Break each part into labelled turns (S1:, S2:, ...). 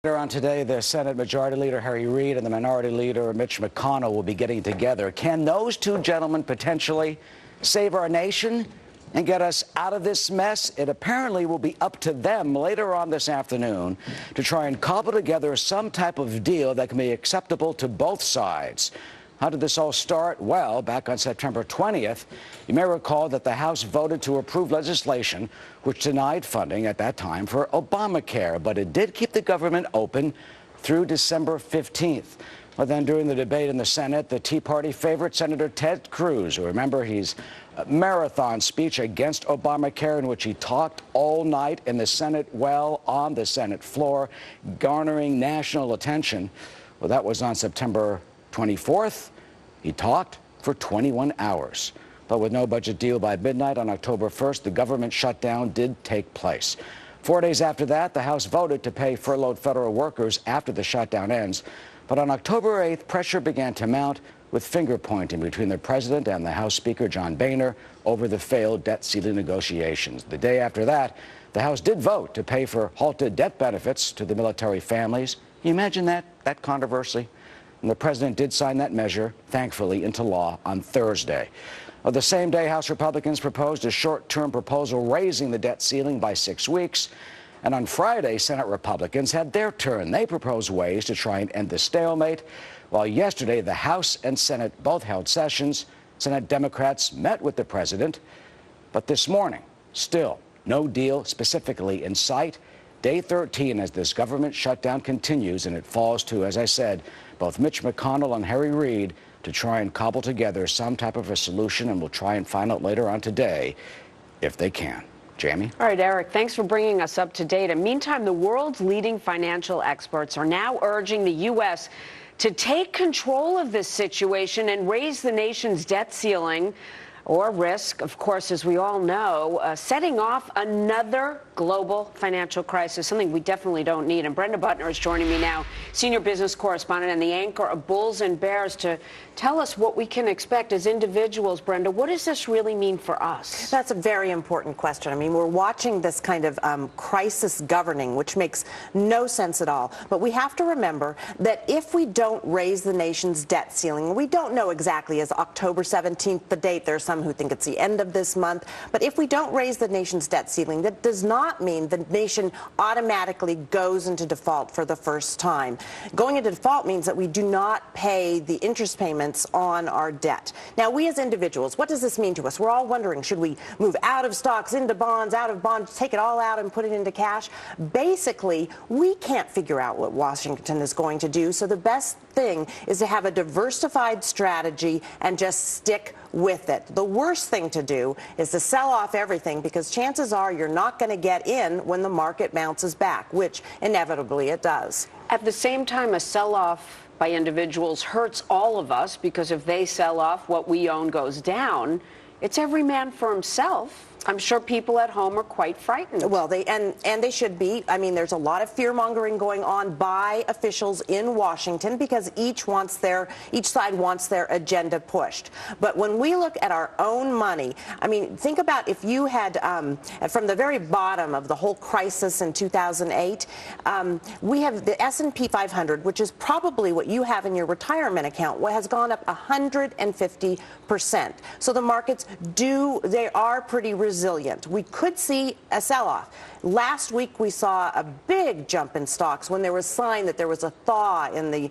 S1: Later on today, the Senate Majority Leader Harry Reid and the Minority Leader Mitch McConnell will be getting together. Can those two gentlemen potentially save our nation and get us out of this mess? It apparently will be up to them later on this afternoon to try and cobble together some type of deal that can be acceptable to both sides. How did this all start? Well, back on September 20th, you may recall that the House voted to approve legislation which denied funding at that time for Obamacare, but it did keep the government open through December 15th. Well, then during the debate in the Senate, the Tea Party favorite, Senator Ted Cruz, who remember his marathon speech against Obamacare in which he talked all night in the Senate, well, on the Senate floor, garnering national attention. Well, that was on September 24th. He talked for 21 hours. But with no budget deal by midnight on October 1st, the government shutdown did take place. 4 days after that, the House voted to pay furloughed federal workers after the shutdown ends. But on October 8th, pressure began to mount with finger-pointing between the president and the House Speaker, John Boehner, over the failed debt ceiling negotiations. The day after that, the House did vote to pay for halted debt benefits to the military families. Can you imagine that controversy? And the president did sign that measure, thankfully, into law on Thursday. Well, the same day, House Republicans proposed a short-term proposal raising the debt ceiling by 6 weeks. And on Friday, Senate Republicans had their turn. They proposed ways to try and end the stalemate. While yesterday, the House and Senate both held sessions. Senate Democrats met with the president. But this morning, still no deal specifically in sight. Day 13 as this government shutdown continues, and it falls to, as I said, both Mitch McConnell and Harry Reid to try and cobble together some type of a solution, and we'll try and find out later on today if they can. Jamie?
S2: All right, Eric, thanks for bringing us up to date. And meantime, the world's leading financial experts are now urging the U.S. to take control of this situation and raise the nation's debt ceiling, or risk, of course, as we all know, setting off another global financial crisis, something we definitely don't need. And Brenda Butner is joining me now, senior business correspondent and the anchor of Bulls and Bears, to tell us what we can expect as individuals. Brenda, what does this really mean for us?
S3: That's a very important question. I mean, we're watching this kind of crisis governing, which makes no sense at all. But we have to remember that if we don't raise the nation's debt ceiling, we don't know exactly, is October 17th the date? There's some who think it's the end of this month. But if we don't raise the nation's debt ceiling, that does not mean the nation automatically goes into default for the first time. Going into default means that we do not pay the interest payments on our debt. Now, we as individuals, what does this mean to us? We're all wondering, should we move out of stocks, into bonds, out of bonds, take it all out and put it into cash? Basically, we can't figure out what Washington is going to do, so the best thing is to have a diversified strategy and just stick with it. The worst thing to do is to sell off everything, because chances are you're not going to get in when the market bounces back, which inevitably it does.
S2: At the same time, a sell-off by individuals hurts all of us, because if they sell off, what we own goes down. It's every man for himself. I'm sure people at home are quite frightened.
S3: Well, and they should be. I mean, there's a lot of fear-mongering going on by officials in Washington, because each side wants their agenda pushed. But when we look at our own money, I mean, think about if you had, from the very bottom of the whole crisis in 2008, we have the S&P 500, which is probably what you have in your retirement account, has gone up 150%. So the markets they are pretty resilient. We could see a sell-off. Last week we saw a big jump in stocks when there was sign that there was a thaw in the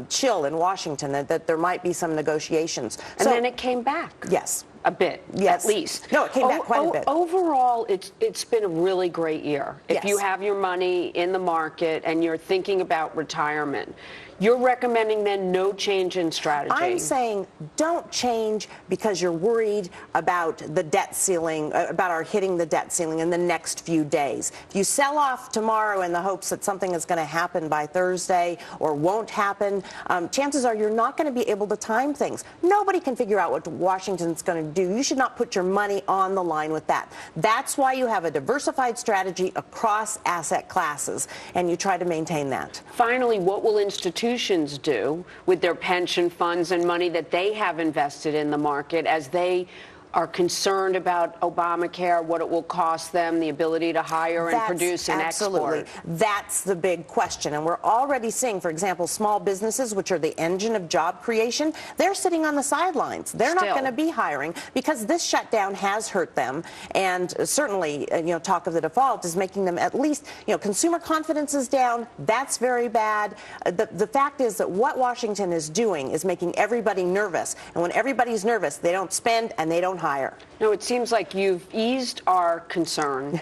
S3: chill in Washington, that there might be some negotiations.
S2: And then it came back.
S3: Yes.
S2: A bit,
S3: yes.
S2: At least.
S3: No, it came back quite a bit.
S2: Overall, it's been a really great year. If
S3: Yes.
S2: you have your money in the market and you're thinking about retirement, you're recommending then no change in strategy.
S3: I'm saying don't change because you're worried about the debt ceiling, about our hitting the debt ceiling in the next few days. If you sell off tomorrow in the hopes that something is going to happen by Thursday or won't happen, chances are you're not going to be able to time things. Nobody can figure out what Washington's going to do. You should not put your money on the line with that. That's why you have a diversified strategy across asset classes, and you try to maintain that.
S2: Finally, what will institutions do with their pension funds and money that they have invested in the market as they are concerned about Obamacare, what it will cost them, the ability to hire and produce and
S3: absolutely.
S2: export.
S3: That's the big question. And we're already seeing, for example, small businesses, which are the engine of job creation, they're sitting on the sidelines. They're not going to be hiring because this shutdown has hurt them. And certainly, talk of the default is making them at least, consumer confidence is down. That's very bad. The fact is that what Washington is doing is making everybody nervous. And when everybody's nervous, they don't spend and they don't hire.
S2: No, it seems like you've eased our concern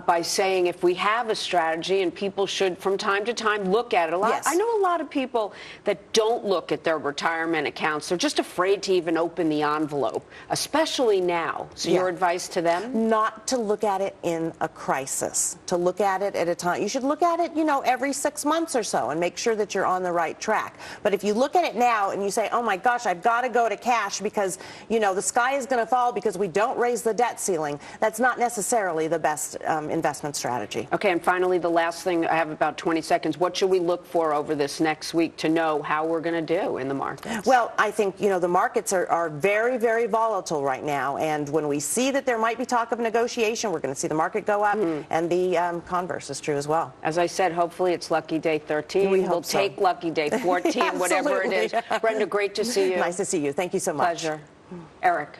S2: by saying if we have a strategy, and people should from time to time look at it.
S3: Yes.
S2: I know a lot of people that don't look at their retirement accounts. They're just afraid to even open the envelope, especially now. So your advice to them?
S3: Not to look at it in a crisis, to look at it at a time. You should look at it, every 6 months or so and make sure that you're on the right track. But if you look at it now and you say, oh my gosh, I've got to go to cash because, the sky is going to fall because we don't raise the debt ceiling, that's not necessarily the best investment strategy.
S2: Okay, and finally, the last thing, I have about 20 seconds. What should we look for over this next week to know how we're going to do in the markets?
S3: Well, I think, the markets are very, very volatile right now. And when we see that there might be talk of negotiation, we're going to see the market go up. And the converse is true as well.
S2: As I said, hopefully it's lucky day 13. We'll take lucky day 14, whatever it is. Brenda, great to see you.
S3: Nice to see you. Thank you so much.
S2: Pleasure. Eric.